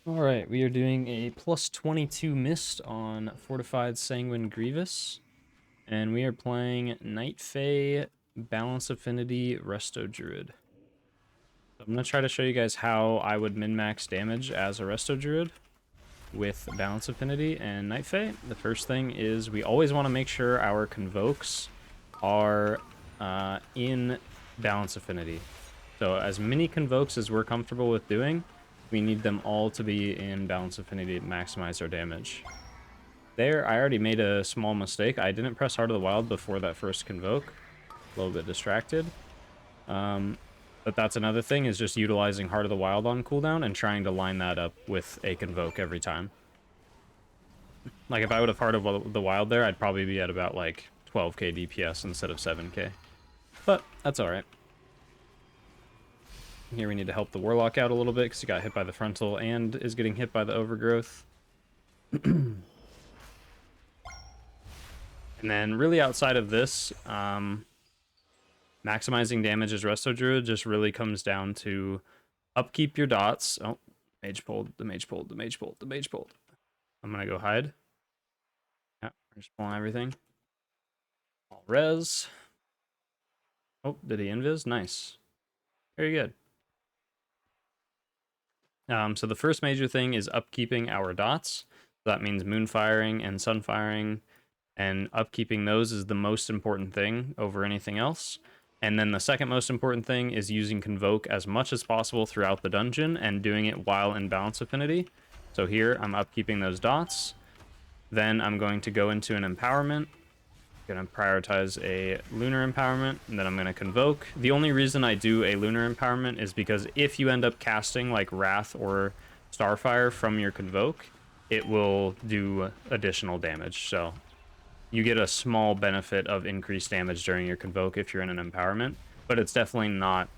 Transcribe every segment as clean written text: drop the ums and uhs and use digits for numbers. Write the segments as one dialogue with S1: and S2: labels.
S1: Alright, we are doing a plus 22 mist on Fortified Sanguine Grievous, and we are playing Night Fae, Balance Affinity, Resto Druid. I'm going to try to show you guys how I would min-max damage as a Resto Druid with Balance Affinity and Night Fae. The first thing is we always want to make sure our Convokes are in Balance Affinity. So as many Convokes as we're comfortable with doing, we need them all to be in Balance Affinity to maximize our damage. There, I already made a small mistake. I didn't press Heart of the Wild before that first Convoke. A little bit distracted. But that's another thing, is just utilizing Heart of the Wild on cooldown and trying to line that up with a Convoke every time. Like, if I would have Heart of the Wild there, I'd probably be at about, like, 12k DPS instead of 7k. But, that's alright. Here we need to help the Warlock out a little bit because he got hit by the frontal and is getting hit by the overgrowth. And then really outside of this, maximizing damage as Resto Druid just really comes down to upkeep your dots. Oh, mage pulled, the mage pulled, the mage pulled, the mage pulled. I'm going to go hide. Yeah, we're just pulling everything. All res. Oh, did he invis? Nice. Very good. So the first major thing is upkeeping our dots. That means moonfiring and sunfiring, and upkeeping those is the most important thing over anything else. And then the second most important thing is using Convoke as much as possible throughout the dungeon and doing it while in Balance Affinity. So here I'm upkeeping those dots. Then I'm going to go into an empowerment. Going to prioritize a lunar empowerment, and then I'm going to Convoke. The only reason I do a lunar empowerment is because if you end up casting like Wrath or Starfire from your Convoke, it will do additional damage. So you get a small benefit of increased damage during your Convoke if you're in an empowerment, but it's definitely not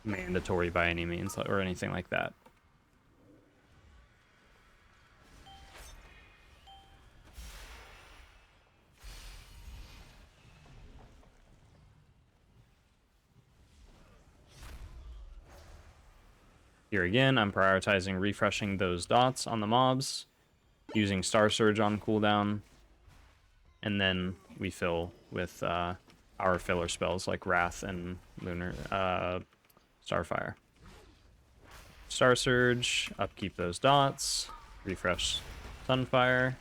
S1: mandatory by any means or anything like that. Here again, I'm prioritizing refreshing those dots on the mobs, using Star Surge on cooldown, and then we fill with our filler spells like Wrath and Lunar Starfire. Star Surge, upkeep those dots, refresh Sunfire,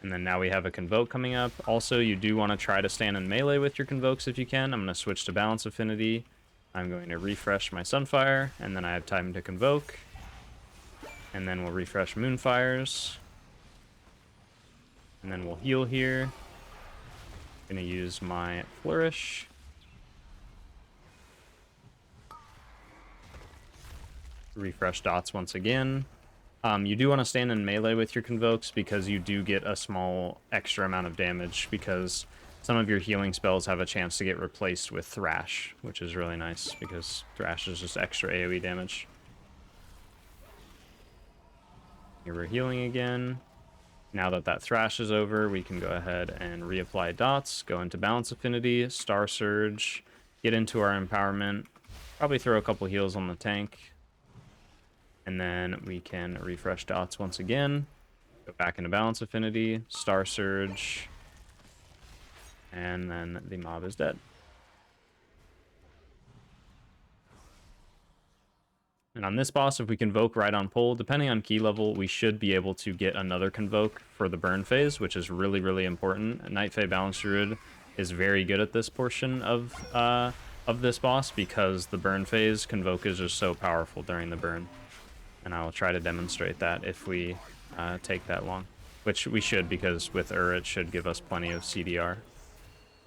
S1: and then now we have a Convoke coming up. Also, you do want to try to stand in melee with your Convokes if you can. I'm going to switch to Balance Affinity. I'm going to refresh my Sunfire, and then I have time to Convoke. And then we'll refresh Moonfires. And then we'll heal here. I'm going to use my Flourish. Refresh dots once again. You do want to stand in melee with your Convokes because you do get a small extra amount of damage because some of your healing spells have a chance to get replaced with Thrash, which is really nice because Thrash is just extra AoE damage. Here we're healing again. Now that that Thrash is over, we can go ahead and reapply dots, go into Balance Affinity, Star Surge, get into our Empowerment, probably throw a couple heals on the tank, and then we can refresh dots once again, go back into Balance Affinity, Star Surge, and then the mob is dead. And on this boss, if we Convoke right on pull, depending on key level, we should be able to get another Convoke for the burn phase, which is really, really important. Night Fae Balance Druid is very good at this portion of this boss because the burn phase Convoke is just so powerful during the burn. And I will try to demonstrate that if we take that long, which we should, because with it should give us plenty of CDR.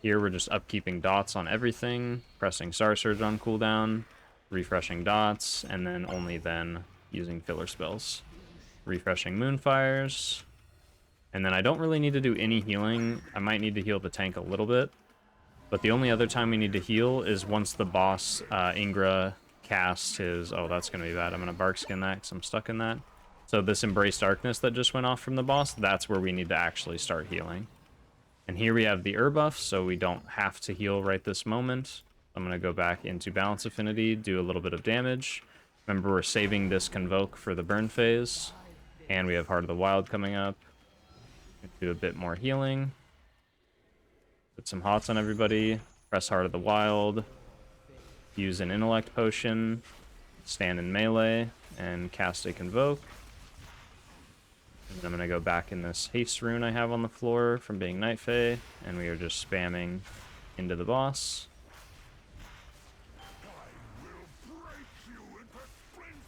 S1: Here we're just upkeeping dots on everything, pressing Star Surge on cooldown, refreshing dots, and then only then using filler spells. Refreshing Moonfires, and then I don't really need to do any healing. I might need to heal the tank a little bit, but the only other time we need to heal is once the boss, Ingra, casts his... Oh, that's going to be bad. I'm going to Bark Skin that because I'm stuck in that. So this Embrace Darkness that just went off from the boss, that's where we need to actually start healing. And here we have the buff, so we don't have to heal right this moment. I'm going to go back into Balance Affinity, do a little bit of damage, Remember, we're saving this Convoke for the burn phase, and we have Heart of the Wild coming up. Do a bit more healing. Put some hots on everybody. Press Heart of the Wild. Use an Intellect Potion. Stand in melee and cast a Convoke. And then I'm going to go back in this haste rune I have on the floor from being Night Fae, and we are just spamming into the boss.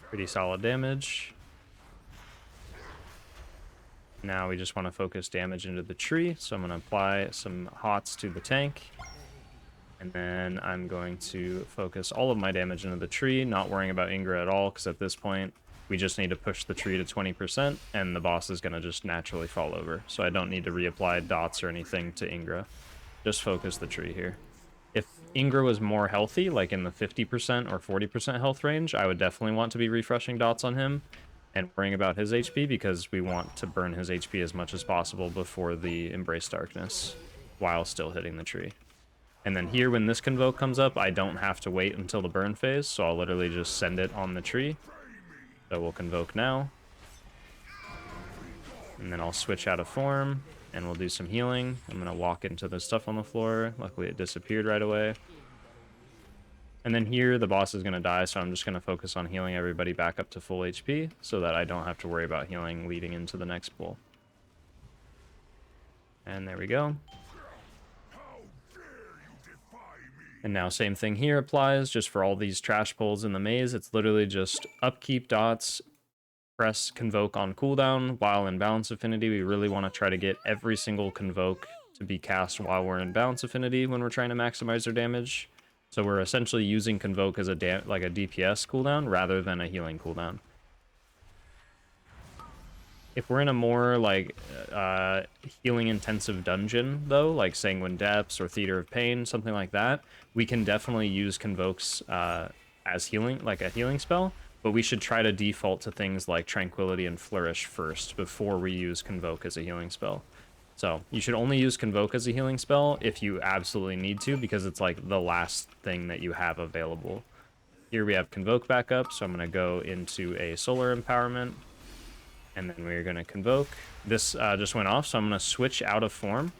S1: Pretty solid damage. Now we just want to focus damage into the tree, so I'm going to apply some hots to the tank. And then I'm going to focus all of my damage into the tree, not worrying about Ingra at all, because at this point, we just need to push the tree to 20%, and the boss is going to just naturally fall over. So I don't need to reapply dots or anything to Ingra. Just focus the tree here. If Ingra was more healthy, like in the 50% or 40% health range, I would definitely want to be refreshing dots on him and worrying about his HP, because we want to burn his HP as much as possible before the Embrace Darkness, while still hitting the tree. And then here, when this Convoke comes up, I don't have to wait until the burn phase, so I'll literally just send it on the tree. So we'll Convoke now. And then I'll switch out of form, and we'll do some healing. I'm going to walk into the stuff on the floor. Luckily, it disappeared right away. And then here, the boss is going to die, so I'm just going to focus on healing everybody back up to full HP, so that I don't have to worry about healing leading into the next pull. And there we go. And now same thing here applies, just for all these trash pulls in the maze. It's literally just upkeep dots, press Convoke on cooldown while in Balance Affinity. We really want to try to get every single Convoke to be cast while we're in Balance Affinity when we're trying to maximize their damage. So we're essentially using Convoke as like a DPS cooldown rather than a healing cooldown. If we're in a more like healing intensive dungeon though, like Sanguine Depths or Theater of Pain, something like that, we can definitely use Convokes as healing, like a healing spell, but we should try to default to things like Tranquility and Flourish first before we use Convoke as a healing spell. So you should only use Convoke as a healing spell if you absolutely need to, because it's like the last thing that you have available. Here we have Convoke back up, so I'm going to go into a Solar Empowerment. And then we're going to Convoke. This just went off, so I'm going to switch out of form.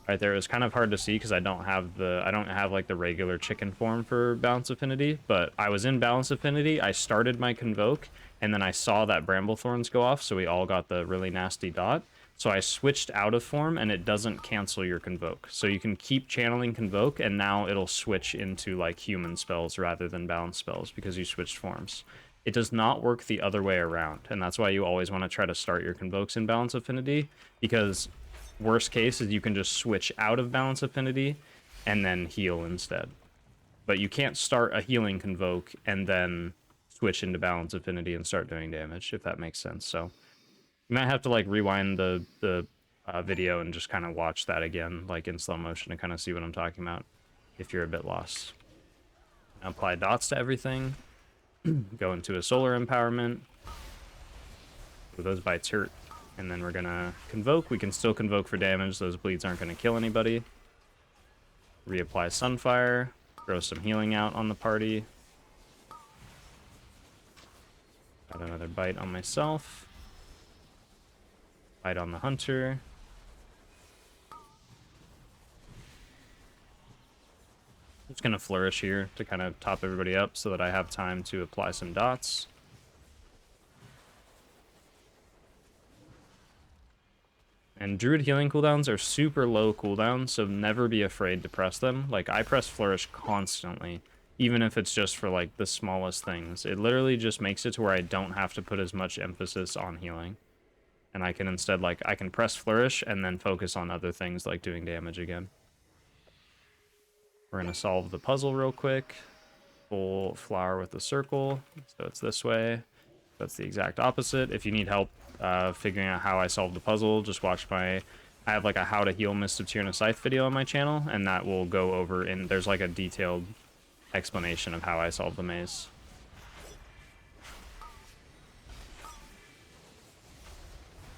S1: Right there, it was kind of hard to see because I don't have like the regular chicken form for Balance Affinity, but I was in Balance Affinity, I started my Convoke, and then I saw that Bramble Thorns go off, so we all got the really nasty dot. So I switched out of form, and it doesn't cancel your Convoke. So you can keep channeling Convoke, and now it'll switch into like human spells rather than balance spells because you switched forms. It does not work the other way around, and that's why you always want to try to start your Convokes in Balance Affinity, because worst case is you can just switch out of Balance Affinity and then heal instead. But you can't start a healing Convoke and then switch into Balance Affinity and start doing damage, if that makes sense. So you might have to like rewind the video and just kind of watch that again, like in slow motion, to kind of see what I'm talking about if you're a bit lost. Apply dots to everything. Go into a Solar Empowerment. Those bites hurt. And then we're going to Convoke. We can still Convoke for damage. Those bleeds aren't going to kill anybody. Reapply Sunfire. Throw some healing out on the party. Got another bite on myself. Bite on the Hunter. I'm just going to Flourish here to kind of top everybody up so that I have time to apply some dots. And Druid healing cooldowns are super low cooldowns, so never be afraid to press them. Like, I press Flourish constantly, even if it's just for, like, the smallest things. It literally just makes it to where I don't have to put as much emphasis on healing. And I can instead, like, I can press Flourish and then focus on other things like doing damage again. We're going to solve the puzzle real quick. Full flower with the circle. So it's this way. That's the exact opposite. If you need help figuring out how I solved the puzzle, just watch I have like a how to heal Mist of Tyranno Scythe video on my channel, and that will go over there's like a detailed explanation of how I solved the maze.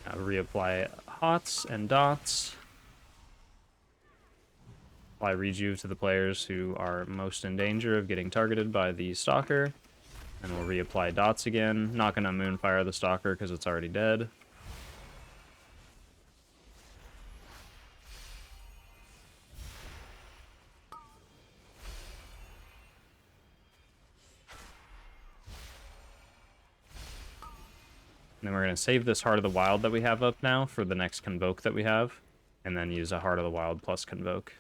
S1: Reapply hots and dots. Apply rejuve to the players who are most in danger of getting targeted by the Stalker. And we'll reapply dots again. Not going to Moonfire the Stalker because it's already dead. And then we're going to save this Heart of the Wild that we have up now for the next Convoke that we have. And then use a Heart of the Wild plus Convoke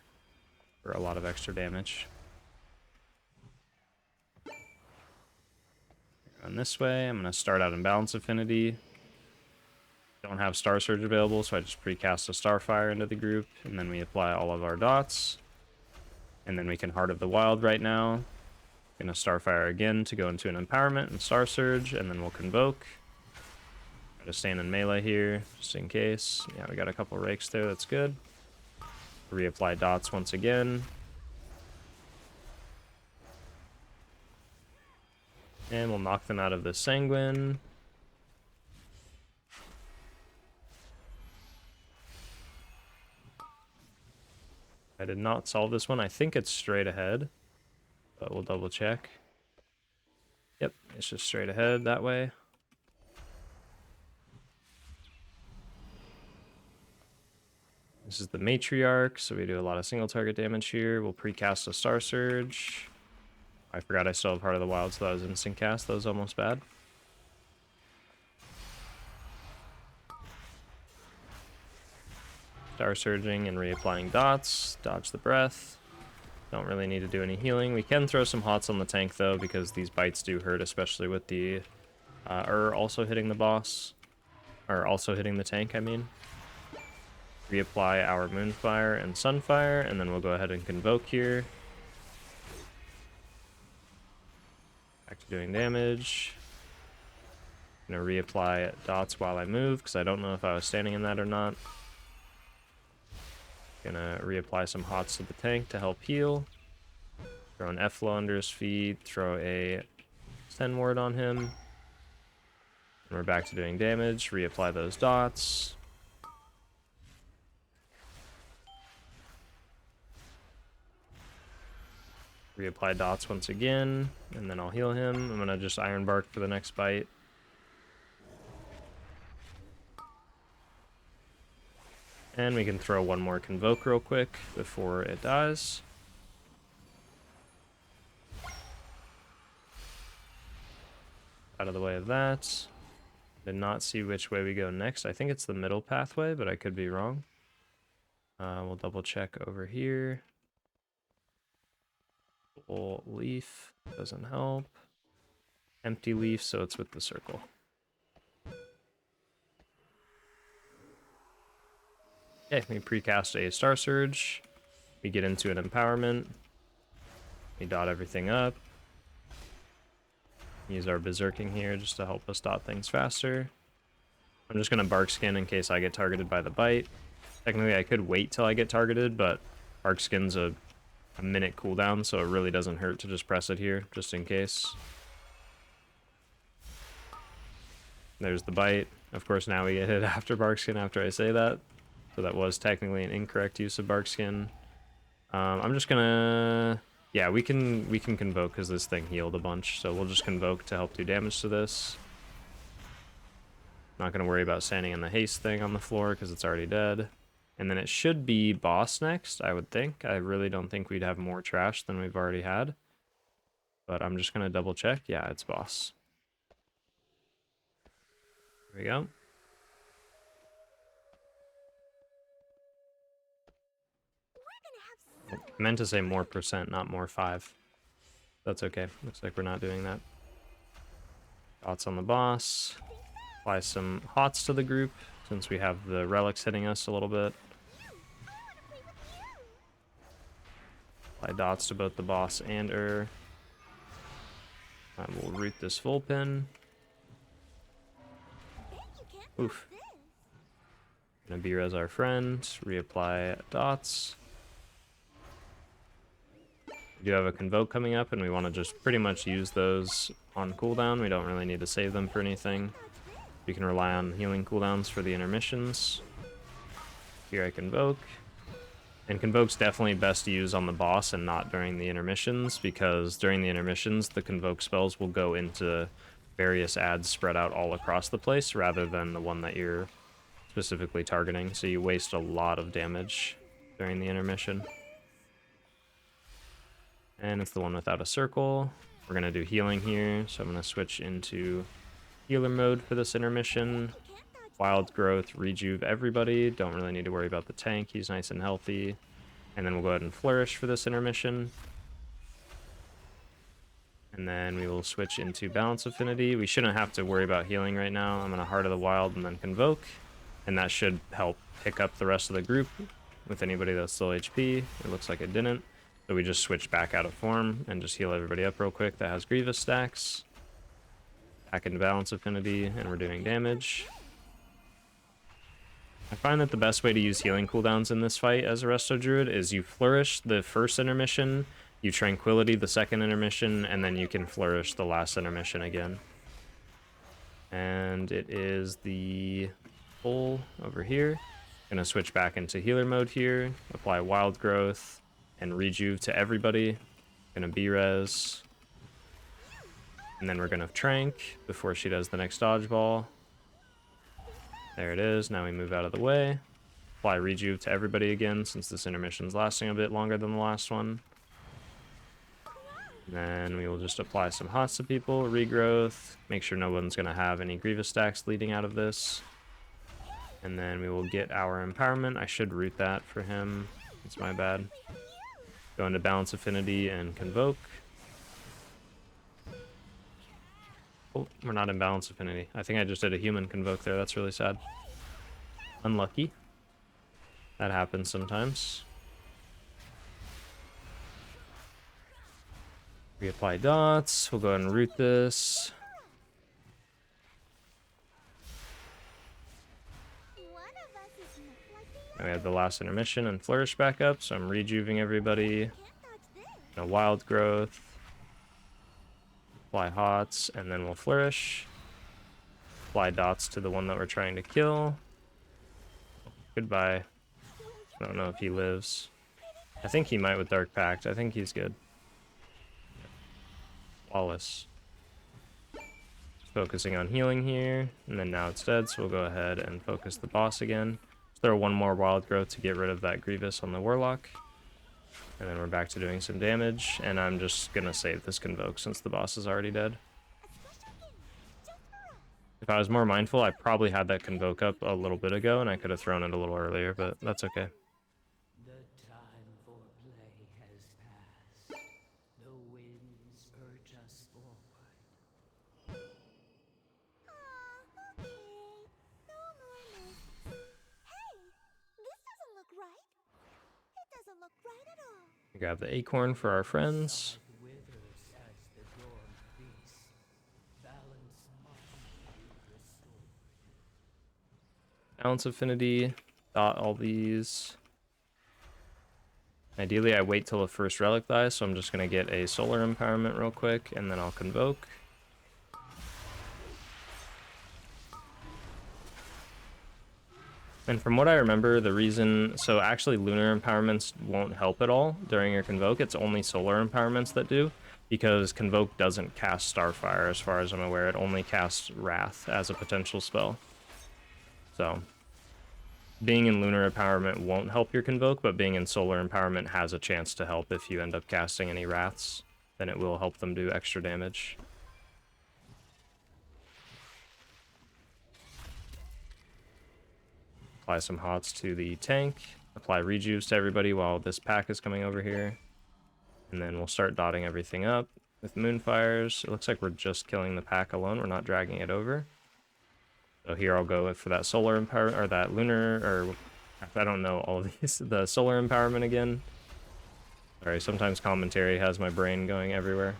S1: for a lot of extra damage. Run this way. I'm going to start out in Balance Affinity. Don't have Star Surge available, so I just precast a Starfire into the group. And then we apply all of our dots. And then we can Heart of the Wild right now. Going to Starfire again to go into an Empowerment and Star Surge. And then we'll Convoke. Try to stand in melee here, just in case. Yeah, we got a couple rakes there, that's good. Reapply dots once again. And we'll knock them out of the Sanguine. I did not solve this one. I think it's straight ahead, but we'll double check. Yep, it's just straight ahead that way. This is the Matriarch, so we do a lot of single target damage here. We'll precast a Star Surge. I forgot I still have Heart of the Wild, so that was instant cast. That was almost bad. Star Surging and reapplying dots. Dodge the breath. Don't really need to do any healing. We can throw some hots on the tank, though, because these bites do hurt, especially with the also hitting the boss. Or also hitting the tank, I mean. Reapply our Moonfire and Sunfire, and then we'll go ahead and Convoke here. Back to doing damage. I'm gonna reapply dots while I move, because I don't know if I was standing in that or not. Gonna reapply some hots to the tank to help heal. Throw an F-Flow under his feet, throw a Send Word on him. And we're back to doing damage, reapply those dots. Reapply dots once again, and then I'll heal him. I'm gonna just Iron Bark for the next bite. And we can throw one more Convoke real quick before it dies. Out of the way of that. Did not see which way we go next. I think it's the middle pathway, but I could be wrong. We'll double check over here. Full leaf doesn't help. Empty leaf, so it's with the circle. Okay, we precast a Star Surge. We get into an Empowerment. We dot everything up. Use our Berserking here just to help us dot things faster. I'm just going to Bark Skin in case I get targeted by the bite. Technically, I could wait till I get targeted, but Bark Skin's a minute cooldown, so it really doesn't hurt to just press it here, just in case. There's the bite. Of course, now we get hit after Bark Skin after I say that. So that was technically an incorrect use of Bark Skin. I'm just gonna... Yeah, we can Convoke because this thing healed a bunch, so we'll just Convoke to help do damage to this. Not gonna worry about standing in the haste thing on the floor because it's already dead. And then it should be boss next, I would think. I really don't think we'd have more trash than we've already had. But I'm just gonna double check. Yeah, it's boss. There we go. I meant to say more percent, not more 5. That's okay. Looks like we're not doing that. Dots on the boss. Apply some hots to the group, since we have the relics hitting us a little bit. Apply dots to both the boss and I will root this full pin. Oof. Gonna B-res our friend. Reapply dots. We do have a Convoke coming up, and we want to just pretty much use those on cooldown. We don't really need to save them for anything. We can rely on healing cooldowns for the intermissions. Here I Convoke. And Convoke's definitely best to use on the boss and not during the intermissions, because during the intermissions, the Convoke spells will go into various ads spread out all across the place, rather than the one that you're specifically targeting, so you waste a lot of damage during the intermission. And it's the one without a circle. We're going to do healing here, so I'm going to switch into healer mode for this intermission. Wild growth, rejuve everybody. Don't really need to worry about the tank. He's nice and healthy. And then we'll go ahead and flourish for this intermission. And then we will switch into balance affinity. We shouldn't have to worry about healing right now. I'm going to Heart of the Wild and then Convoke. And that should help pick up the rest of the group with anybody that's still HP. It looks like it didn't. So we just switch back out of form and just heal everybody up real quick that has Grievous stacks. Back into balance affinity, and we're doing damage. I find that the best way to use healing cooldowns in this fight as a Resto Druid is you flourish the first intermission, you tranquility the second intermission, and then you can flourish the last intermission again. And it is the full over here. Gonna switch back into healer mode here, apply wild growth, and rejuve to everybody. Gonna B-res. And then we're gonna trank before she does the next dodgeball. There it is. Now we move out of the way. Apply rejuve to everybody again, since this intermission's lasting a bit longer than the last one. And then we will just apply some hots to people, regrowth, make sure no one's gonna have any Grievous stacks leading out of this. And then we will get our empowerment. I should root that for him. It's my bad. Go into balance affinity and Convoke. Oh, we're not in balance affinity. I think I just did a human Convoke there. That's really sad. Unlucky. That happens sometimes. Reapply dots. We'll go ahead and root this. And we have the last intermission and flourish back up, so I'm rejuving everybody. A wild growth. Apply hots, and then we'll flourish. Apply dots to the one that we're trying to kill. Goodbye. I don't know if he lives. I think he might with Dark Pact. I think he's good. Flawless. Focusing on healing here, and then now it's dead, so we'll go ahead and focus the boss again. Throw one more wild growth to get rid of that Grievous on the Warlock. And then we're back to doing some damage, and I'm just gonna save this Convoke since the boss is already dead. If I was more mindful, I probably had that Convoke up a little bit ago, and I could have thrown it a little earlier, but that's okay.
S2: The time for play has passed. The winds urge us forward.
S3: Okay. No more myths. Hey, this doesn't look right. It doesn't look right at all.
S1: Grab the acorn for our friends.
S2: Withers as the dormed beast. Balance must be restored.
S1: Balance affinity. Dot all these. Ideally, I wait till the first relic dies, so I'm just going to get a solar empowerment real quick, and then I'll Convoke. And from what I remember, the reason... So actually, lunar empowerments won't help at all during your Convoke. It's only solar empowerments that do, because Convoke doesn't cast Starfire, as far as I'm aware. It only casts Wrath as a potential spell. So, being in lunar empowerment won't help your Convoke, but being in solar empowerment has a chance to help if you end up casting any Wraths. Then it will help them do extra damage. Apply some hots to the tank. Apply rejuves to everybody while this pack is coming over here. And then we'll start dotting everything up with Moonfires. It looks like we're just killing the pack alone. We're not dragging it over. So here I'll go for that solar empower, or that lunar, or I don't know all of these. The solar empowerment again. Sorry, sometimes commentary has my brain going everywhere.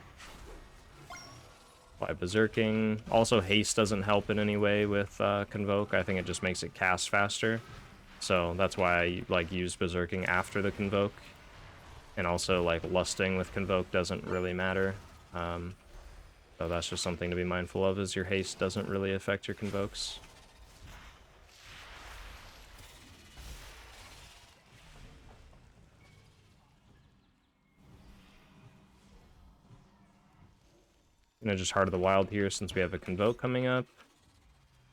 S1: Apply Berserking. Also, haste doesn't help in any way with Convoke. I think it just makes it cast faster. So that's why I like use Berserking after the Convoke. And also, like, lusting with Convoke doesn't really matter. So that's just something to be mindful of, is your haste doesn't really affect your Convokes. Gonna just Heart of the Wild here since we have a Convoke coming up.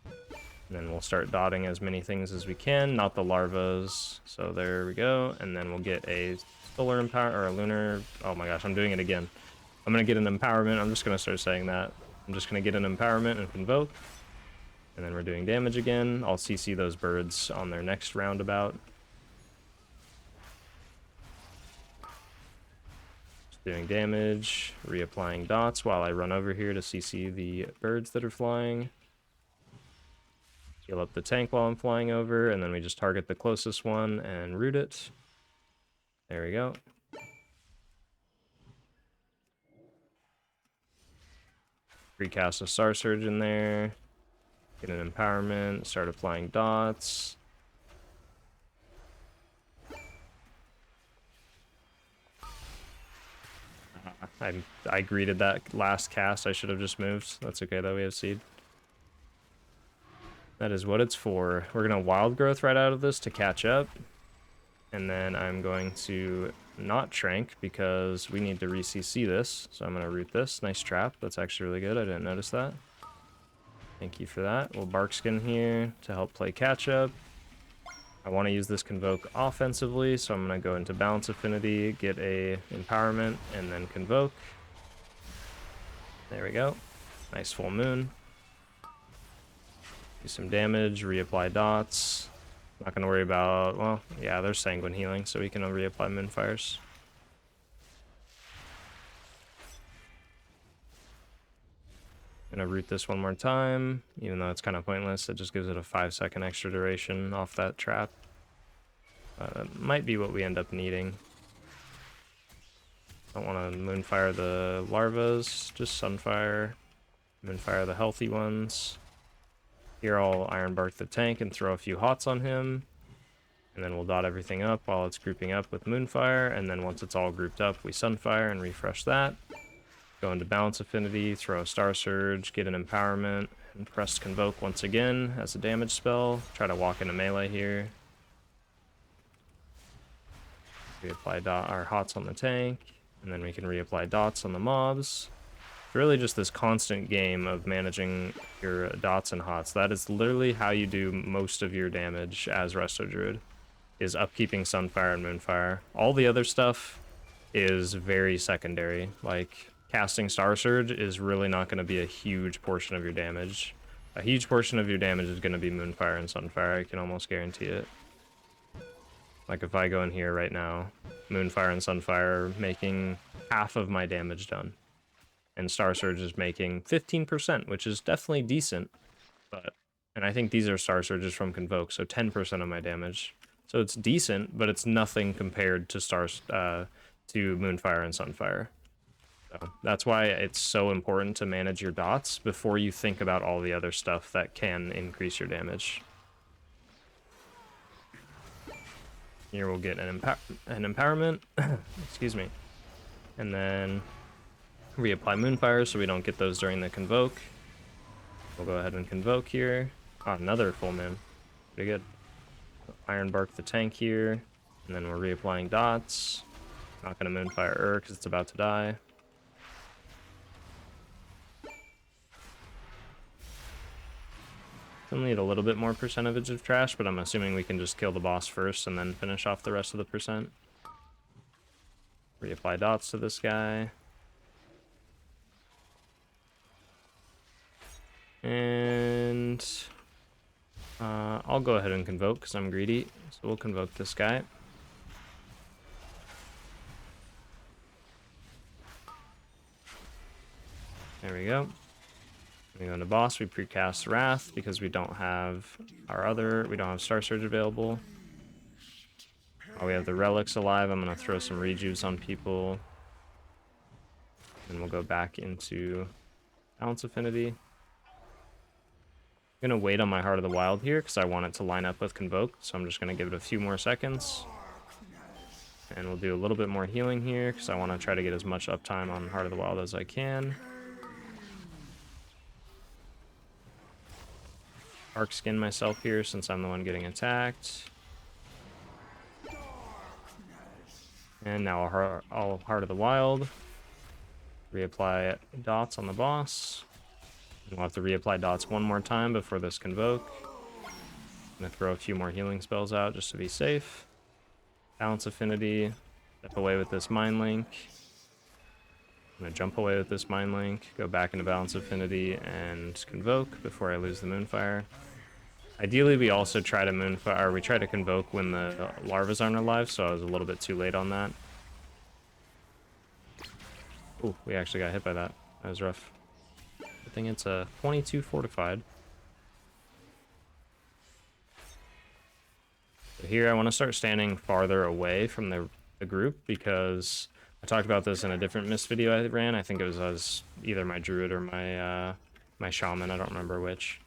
S1: And then we'll start dotting as many things as we can, not the larvas. So there we go. And then we'll get a solar empower or a lunar. Oh my gosh, I'm doing it again. I'm gonna get an empowerment. I'm just gonna start saying that. I'm just gonna get an empowerment and convoke. And then we're doing damage again. I'll CC those birds on their next roundabout. Just doing damage, reapplying dots while I run over here to CC the birds that are flying. Heal up the tank while I'm flying over, and then we just target the closest one and root it. There we go. Recast a Star Surge in there. Get an empowerment, start applying dots. I greeted that last cast. I should have just moved. That's okay though, we have seed. That is what it's for. We're gonna wild growth right out of this to catch up. And then I'm going to not trank because we need to re-CC this. So I'm gonna root this. Nice trap. That's actually really good. I didn't notice that. Thank you for that. We'll bark skin here to help play catch up. I want to use this convoke offensively, so I'm gonna go into balance affinity, get a empowerment, and then convoke. There we go. Nice full moon. Do some damage, reapply dots. Not going to worry about, well, yeah, there's sanguine healing, so we can reapply moonfires. Gonna root this one more time, even though it's kind of pointless. It just gives it a 5-second extra duration off that trap. It might be what we end up needing. Don't want to moonfire the larvas, just sunfire. Moonfire the healthy ones. Here I'll Iron Bark the tank and throw a few hots on him. And then we'll dot everything up while it's grouping up with Moonfire. And then once it's all grouped up, we Sunfire and refresh that. Go into Balance Affinity, throw a Star Surge, get an Empowerment, and press Convoke once again as a damage spell. Try to walk into melee here. Reapply our hots on the tank. And then we can reapply dots on the mobs. It's really just this constant game of managing your dots and hots. That is literally how you do most of your damage as Resto Druid, is upkeeping Sunfire and Moonfire. All the other stuff is very secondary. Like, casting Star Surge is really not going to be a huge portion of your damage. A huge portion of your damage is going to be Moonfire and Sunfire, I can almost guarantee it. Like, if I go in here right now, Moonfire and Sunfire are making half of my damage done. And Star Surge is making 15%, which is definitely decent. And I think these are Star Surges from Convoke, so 10% of my damage. So it's decent, but it's nothing compared to to Moonfire and Sunfire. So that's why it's so important to manage your dots before you think about all the other stuff that can increase your damage. Here we'll get an empowerment, excuse me, and then reapply Moonfire so we don't get those during the Convoke. We'll go ahead and Convoke here. Oh, another full moon. Pretty good. Iron Bark the tank here, and then we're reapplying dots. Not going to Moonfire because it's about to die. Still need a little bit more percentage of trash, but I'm assuming we can just kill the boss first and then finish off the rest of the percent. Reapply dots to this guy. And I'll go ahead and convoke because I'm greedy. So we'll convoke this guy. There we go. We go into boss, we precast Wrath because we don't have Star Surge available. Oh, we have the relics alive. I'm gonna throw some rejuves on people. And we'll go back into Balance Affinity. I'm gonna wait on my Heart of the Wild here because I want it to line up with Convoke, so I'm just gonna give it a few more seconds. And we'll do a little bit more healing here because I want to try to get as much uptime on Heart of the Wild as I can. Arc skin myself here since I'm the one getting attacked. And now I'll Heart of the Wild. Reapply dots on the boss. And we'll have to reapply dots one more time before this convoke. I'm gonna throw a few more healing spells out just to be safe. Balance affinity. Step away with this mind link. I'm gonna jump away with this mind link, go back into balance affinity and convoke before I lose the moonfire. Ideally, we also try to moonfire, or we try to convoke when the larvas aren't alive, so I was a little bit too late on that. Ooh, we actually got hit by that. That was rough. I think it's a 22 fortified. So here I want to start standing farther away from the group because I talked about this in a different mist video I ran. I think it was as either my Druid or my my Shaman. I don't remember which.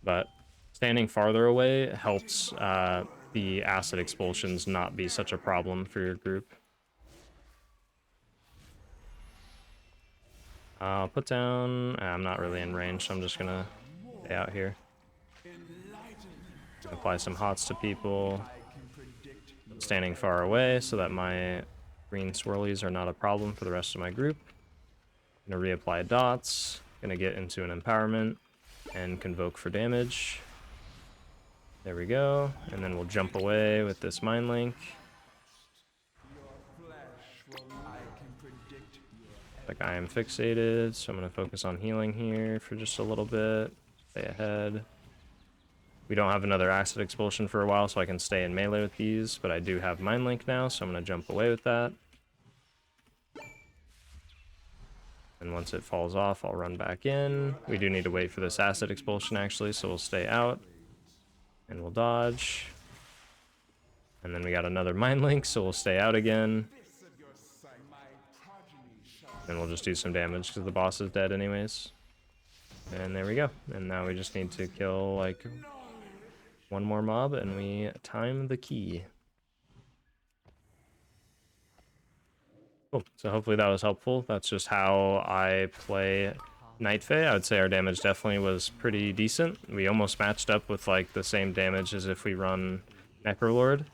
S1: But standing farther away helps the acid expulsions not be such a problem for your group. I'll put down... I'm not really in range, so I'm just gonna stay out here. Apply some hots to people. Standing far away so that my green swirlies are not a problem for the rest of my group. Gonna reapply dots. Gonna get into an empowerment and convoke for damage. There we go. And then we'll jump away with this mind link. Like I am fixated, so I'm going to focus on healing here for just a little bit. Stay ahead. We don't have another acid expulsion for a while, so I can stay in melee with these, but I do have mind link now, so I'm going to jump away with that. And once it falls off, I'll run back in. We do need to wait for this acid expulsion actually, so we'll stay out. And we'll dodge. And then we got another mind link, so we'll stay out again. And we'll just do some damage because the boss is dead anyways. And there we go. And now we just need to kill like one more mob and we time the key. Cool. So hopefully that was helpful. That's just how I play Night Fae. I would say our damage definitely was pretty decent. We almost matched up with like the same damage as if we run Necrolord.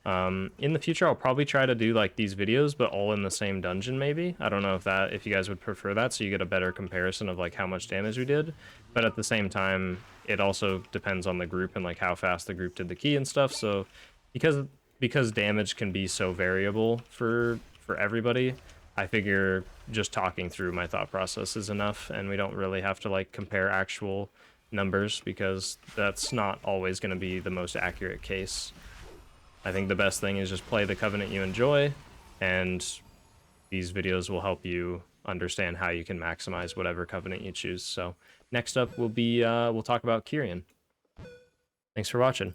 S1: In the future, I'll probably try to do like these videos, but all in the same dungeon maybe. I don't know if you guys would prefer that, so you get a better comparison of like how much damage we did. But at the same time, it also depends on the group and like how fast the group did the key and stuff. So because damage can be so variable for everybody, I figure just talking through my thought process is enough, and we don't really have to like compare actual numbers because that's not always going to be the most accurate case. I think the best thing is just play the Covenant you enjoy, and these videos will help you understand how you can maximize whatever Covenant you choose. So next up will be we'll talk about Kyrian. Thanks for watching.